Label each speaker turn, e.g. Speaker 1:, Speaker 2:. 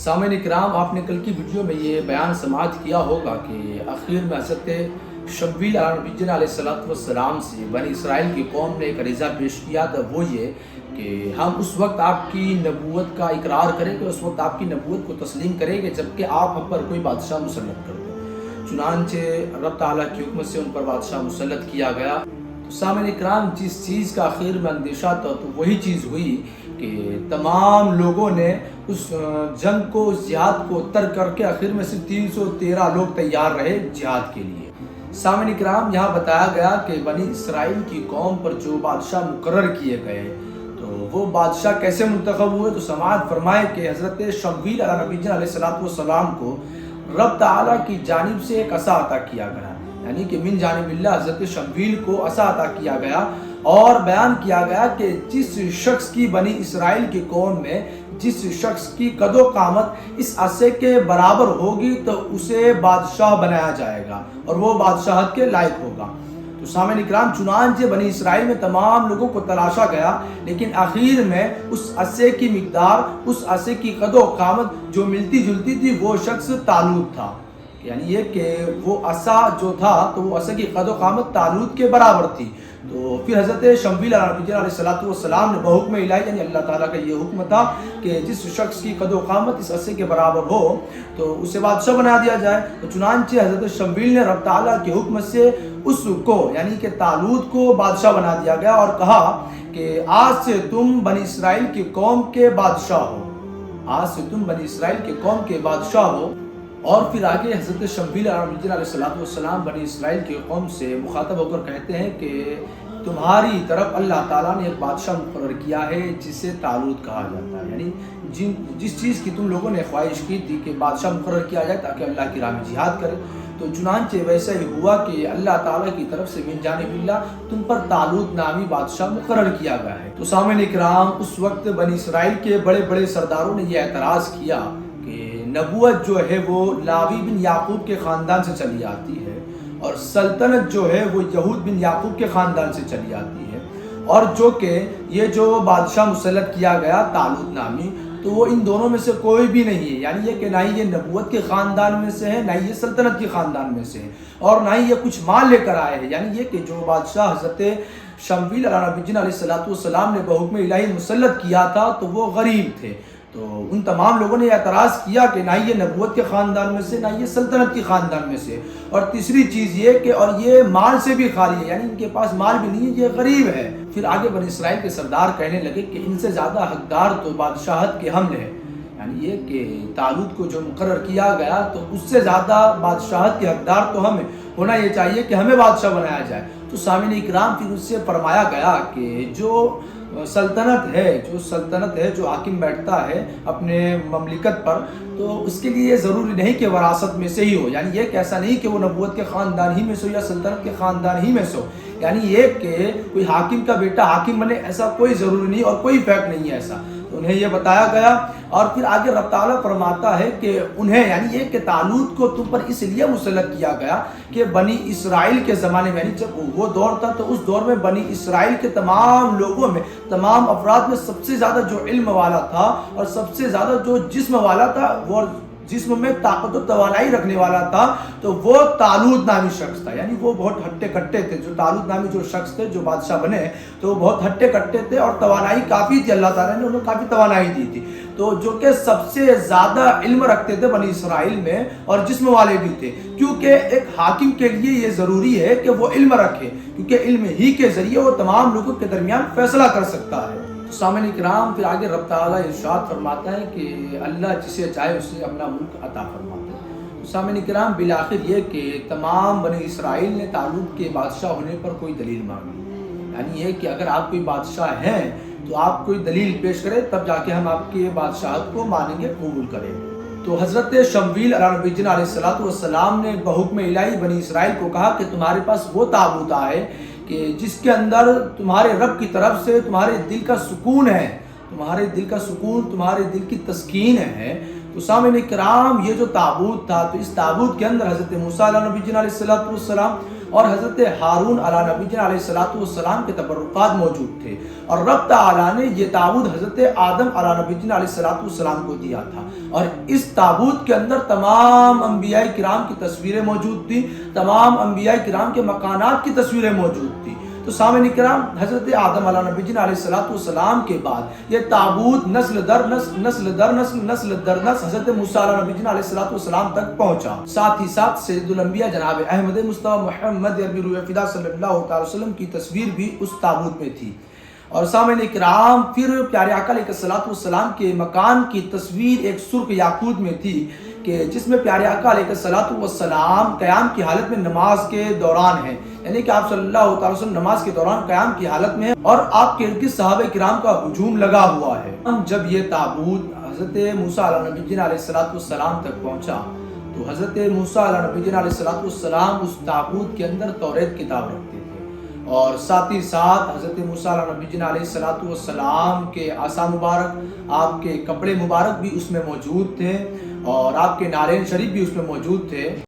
Speaker 1: سامعین اکرام، آپ نے کل کی ویڈیو میں یہ بیان سماعت کیا ہوگا کہ آخر میں حضرت شمویل نبی علیہ السلام سے بنی اسرائیل کی قوم نے ایک عریضہ پیش کیا تھا، وہ یہ کہ ہم اس وقت آپ کی نبوت کا اقرار کریں گے، اس وقت آپ کی نبوت کو تسلیم کریں گے جبکہ آپ ہم پر کوئی بادشاہ مسلط کر دیں۔ چنانچہ رب تعالیٰ کی حکم سے ان پر بادشاہ مسلط کیا گیا۔ تو سامعین اکرام، جس چیز کا آخر میں اندیشہ تھا تو وہی چیز ہوئی کہ تمام لوگوں نے اس جنگ کو، اس جہاد کو ترک کر کے آخر میں صرف 313 لوگ تیار رہے جہاد کے لیے۔ سامعین اکرام، یہاں بتایا گیا کہ بنی اسرائیل کی قوم پر جو بادشاہ مقرر کیے گئے تو وہ بادشاہ کیسے منتخب ہوئے، تو سماعت فرمائے کہ حضرت شمویل نبی علیہ السلام کو رب تعالیٰ کی جانب سے ایک عصا عطا کیا گیا، یعنی کہ من جانب اللہ حضرت شمویل کو عصا عطا کیا گیا، اور بیان کیا گیا کہ جس شخص کی بنی اسرائیل کی قوم میں جس شخص کی قد و قامت اس عصے کے برابر ہوگی تو اسے بادشاہ بنایا جائے گا اور وہ بادشاہت کے لائق ہوگا۔ تو سامعین اکرام، چنانچہ بنی اسرائیل میں تمام لوگوں کو تلاشا گیا، لیکن آخر میں اس عصے کی مقدار، اس عصے کی قد و قامت جو ملتی جلتی تھی وہ شخص طالوت تھا، یعنی یہ کہ وہ عصا جو تھا تو وہ عصے کی قد و قامت طالوت کے برابر تھی۔ تو پھر حضرت شمویل نبی علیہ السلام نے بحکم الہی، یعنی اللہ تعالیٰ کا یہ حکم تھا کہ جس شخص کی قد و قامت اس عصے کے برابر ہو تو اسے بادشاہ بنا دیا جائے۔ تو چنانچہ حضرت شمویل نے رب تعالیٰ کے حکم سے اس کو، یعنی کہ طالوت کو بادشاہ بنا دیا گیا اور کہا کہ آج سے تم بنی اسرائیل کی قوم کے بادشاہ ہو، آج سے تم بنی اسرائیل کی قوم کے بادشاہ ہو۔ اور پھر آگے حضرت شمویل نبی علیہ السلام بنی اسرائیل کی قوم سے مخاطب ہو کر کہتے ہیں کہ تمہاری طرف اللہ تعالیٰ نے ایک بادشاہ مقرر کیا ہے جسے طالوت کہا جاتا ہے، یعنی جس چیز کی تم لوگوں نے خواہش کی تھی کہ بادشاہ مقرر کیا جائے تاکہ اللہ کی راہ میں جہاد کرے، تو چنانچہ ویسا ہی ہوا کہ اللہ تعالیٰ کی طرف سے من جانب اللہ تم پر طالوت نامی بادشاہ مقرر کیا گیا ہے۔ تو سامعین اکرام، اس وقت بنی اسرائیل کے بڑے بڑے سرداروں نے یہ اعتراض کیا کہ نبوت جو ہے وہ لاوی بن یعقوب کے خاندان سے چلی آتی ہے اور سلطنت جو ہے وہ یہود بن یعقوب کے خاندان سے چلی آتی ہے، اور جو کہ یہ جو بادشاہ مسلط کیا گیا طالوت نامی تو وہ ان دونوں میں سے کوئی بھی نہیں ہے، یعنی یہ کہ نہ ہی یہ نبوت کے خاندان میں سے ہے، نہ ہی یہ سلطنت کے خاندان میں سے ہے، اور نہ ہی یہ کچھ مال لے کر آئے ہیں، یعنی یہ کہ جو بادشاہ حضرت شمویل نبی علیہ السلام نے بحکم الہی مسلط کیا تھا تو وہ غریب تھے۔ تو ان تمام لوگوں نے اعتراض کیا کہ نہ یہ نبوت کے خاندان میں سے، نہ یہ سلطنت کے خاندان میں سے، اور تیسری چیز یہ کہ اور یہ مال سے بھی خالی ہے، یعنی ان کے پاس مال بھی نہیں ہے، یہ غریب ہے۔ پھر آگے بنی اسرائیل کے سردار کہنے لگے کہ ان سے زیادہ حقدار تو بادشاہت کے ہم ہیں، یعنی یہ کہ طالوت کو جو مقرر کیا گیا تو اس سے زیادہ بادشاہت کے حقدار تو ہمیں ہونا یہ چاہیے کہ ہمیں بادشاہ بنایا جائے۔ تو سامعین اکرام، پھر اس سے فرمایا گیا کہ جو سلطنت ہے، جو حاکم بیٹھتا ہے اپنے مملکت پر، تو اس کے لیے یہ ضروری نہیں کہ وراثت میں سے ہی ہو، یعنی یہ کہ ایسا نہیں کہ وہ نبوت کے خاندان ہی میں سے ہو یا سلطنت کے خاندان ہی میں سے ہو، یعنی یہ کہ کوئی حاکم کا بیٹا حاکم بنے ایسا کوئی ضروری نہیں اور کوئی فیکٹ نہیں ہے ایسا، تو انہیں یہ بتایا گیا۔ اور پھر آگے رب تعالیٰ فرماتا ہے کہ انہیں، یعنی یہ کہ طالوت کو تم پر اس لیے مسلط کیا گیا کہ بنی اسرائیل کے زمانے میں، یعنی جب وہ دور تھا تو اس دور میں بنی اسرائیل کے تمام لوگوں میں، تمام افراد میں سب سے زیادہ جو علم والا تھا اور سب سے زیادہ جو جسم والا تھا، وہ جسم میں طاقت و توانائی رکھنے والا تھا تو وہ طالوت نامی شخص تھا، یعنی وہ بہت ہٹے کٹے تھے۔ جو طالوت نامی جو شخص تھے جو بادشاہ بنے تو وہ بہت ہٹے کٹے تھے اور توانائی کافی تھی، اللہ تعالیٰ نے انہیں کافی توانائی دی تھی، تو جو کہ سب سے زیادہ علم رکھتے تھے بنی اسرائیل میں، اور جسم والے بھی تھے، کیونکہ ایک حاکم کے لیے یہ ضروری ہے کہ وہ علم رکھے، کیونکہ علم ہی کے ذریعے وہ تمام لوگوں کے درمیان فیصلہ کر سکتا ہے۔ سامعین اکرام، پھر آگے رب تعالیٰ ارشاد فرماتا ہے کہ اللہ جسے چاہے اسے اپنا ملک عطا فرماتا ہے۔ تو سامعین اکرام، بالآخر یہ کہ تمام بنی اسرائیل نے طالوت کے بادشاہ ہونے پر کوئی دلیل مانگی، یعنی یہ کہ اگر آپ کوئی بادشاہ ہیں تو آپ کوئی دلیل پیش کریں تب جا کے ہم آپ کی بادشاہت کو مانیں گے، قبول کریں گے۔ تو حضرت شمویل نبی علیہ السلام نے بحکم الہی بنی اسرائیل کو کہا کہ تمہارے پاس وہ تابوت آئے کہ جس کے اندر تمہارے رب کی طرف سے تمہارے دل کا سکون ہے، تمہارے دل کا سکون، تمہارے دل کی تسکین ہے، تو سامعین کرام یہ جو تابوت تھا تو اس تابوت کے اندر حضرت موسیٰ علیہ نبی جن علیہ السلام اور حضرت ہارون علیہ نبی جن علیہ السلام کے تبرکات موجود تھے، اور رب تعالیٰ نے یہ تابوت حضرت آدم علیہ نبی جن علیہ السلام کو دیا تھا، اور اس تابوت کے اندر تمام انبیاء کرام کی تصویریں موجود تھی، تمام انبیاء کرام کے مکانات کی تصویریں موجود تھی۔ تو سامعین کرام حضرت آدم علیہ نبی جن علیہ السلام کے بعد یہ تابوت نسل در نسل حضرت موسیٰ علیہ نبی جن علیہ السلام تک پہنچا۔ ساتھ ہی ساتھ سید الانبیاء جناب احمد مصطفیٰ محمد عربی روح فدا صلی اللہ تعالی وسلم کی تصویر بھی اس تابوت میں تھی۔ اور سامعین کرام پھر پیارے آقا علیہ السلام کے مکان کی تصویر ایک سرخ یاقوت میں تھی کہ جس میں پیارے آقا علیہ السلام قیام کی حالت میں نماز کے دوران ہیں، یعنی کہ آپ صلی اللہ تعالی وسلم نماز کے دوران قیام کی حالت میں ہیں اور آپ کے ارد صحابہ کرام کا ہجوم لگا ہوا ہے۔ جب یہ تابوت حضرت موسیٰ علیہ نبی جن علیہ السلام تک پہنچا تو حضرت موسیٰ علیہ نبی جن علیہ السلام اس تابوت کے اندر توریت کتاب رکھتے تھے، اور ساتھ ہی ساتھ حضرت موسیٰ علیہ نبی جن علیہ السلام کے عصا مبارک، آپ کے کپڑے مبارک بھی اس میں موجود تھے، اور آپ کے نارین شریف بھی اس میں موجود تھے۔